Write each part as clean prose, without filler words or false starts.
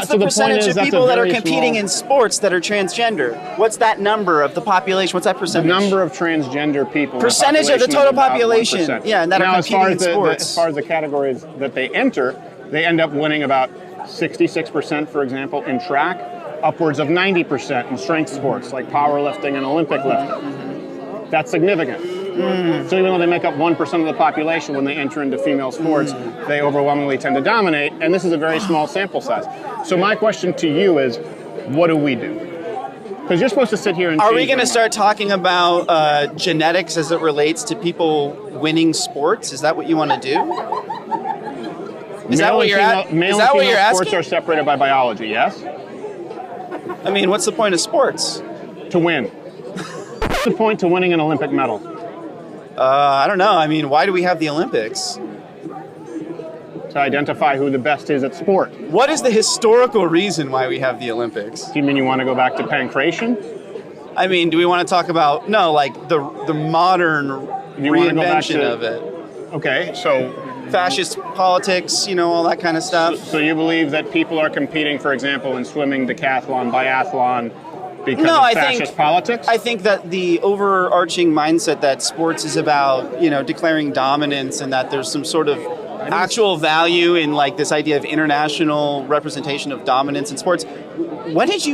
What's the percentage of people that are competing in sports that are transgender? What's that number of the population? What's that percentage? The number of transgender people. Percentage of the total population. 1%. Yeah, and that now, are competing in sports. As far as the categories that they enter, they end up winning about 66%, for example, in track, upwards of 90% in strength sports like powerlifting and Olympic lifting. That's significant. So even though they make up 1% of the population when they enter into female sports, they overwhelmingly tend to dominate, and this is a very small sample size. So my question to you is, what do we do? Because you're supposed to sit here and Are we going to start talking about genetics as it relates to people winning sports? Is that what you want to do? Is that what you're asking? Male and female sports are separated by biology, yes? I mean, what's the point of sports? To win. What's the point to winning an Olympic medal? I don't know. I mean, why do we have the Olympics? To identify who the best is at sport. What is the historical reason why we have the Olympics? Do you mean you want to go back to pancreation? I mean, do we want to talk about, no, like the modern reinvention of it? Okay, so... Fascist politics, you know, all that kind of stuff. So you believe that people are competing, for example, in swimming, decathlon, biathlon, because of fascist politics? I think that the overarching mindset that sports is about, you know, declaring dominance and that there's some sort of actual value in like this idea of international representation of dominance in sports. Did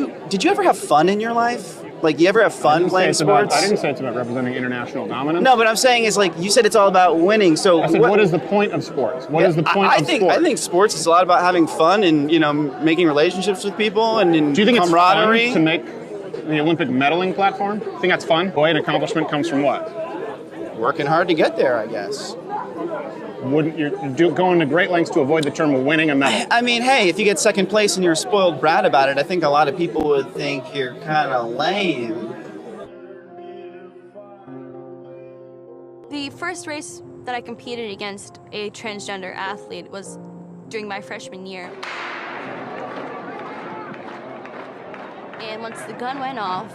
you ever have fun in your life? Like, you ever have fun playing sports? I didn't say it's about representing international dominance. No, but I'm saying is like, you said it's all about winning. So I said, what is the point of sports? What is the point of sports? I think sports is a lot about having fun and, you know, making relationships with people and Do you think camaraderie. It's fun to make the Olympic medaling platform? You think that's fun? Boy, an accomplishment comes from what? Working hard to get there, I guess. Wouldn't you going to great lengths to avoid the term winning a medal? I mean, hey, if you get second place and you're a spoiled brat about it, I think a lot of people would think you're kind of lame. The first race that I competed against a transgender athlete was during my freshman year. And once the gun went off,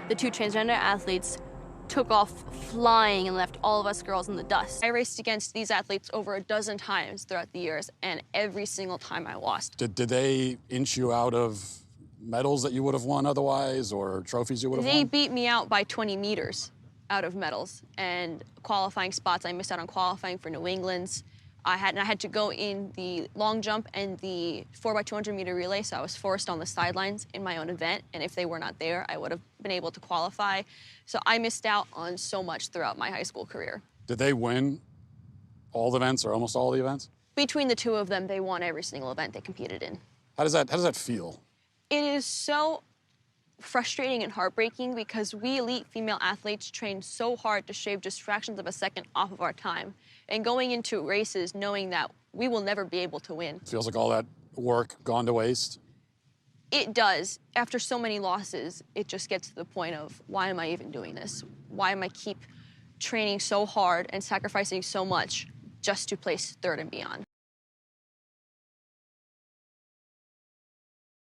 the two transgender athletes took off flying and left all of us girls in the dust. I raced against these athletes over a dozen times throughout the years, and every single time I lost. Did they inch you out of medals that you would have won otherwise, or trophies you would have won? They beat me out by 20 meters out of medals, and qualifying spots, I missed out on qualifying for New England's. I had to go in the long jump and the 4x200 meter relay, so I was forced on the sidelines in my own event, and if they were not there, I would have been able to qualify. So I missed out on so much throughout my high school career. Did they win all the events or almost all the events? Between the two of them, they won every single event they competed in. How does that feel? It is so frustrating and heartbreaking because we elite female athletes train so hard to shave just fractions of a second off of our time. And going into races knowing that we will never be able to win. Feels like all that work gone to waste? It does. After so many losses, it just gets to the point of, why am I even doing this? Why am I keep training so hard and sacrificing so much just to place third and beyond?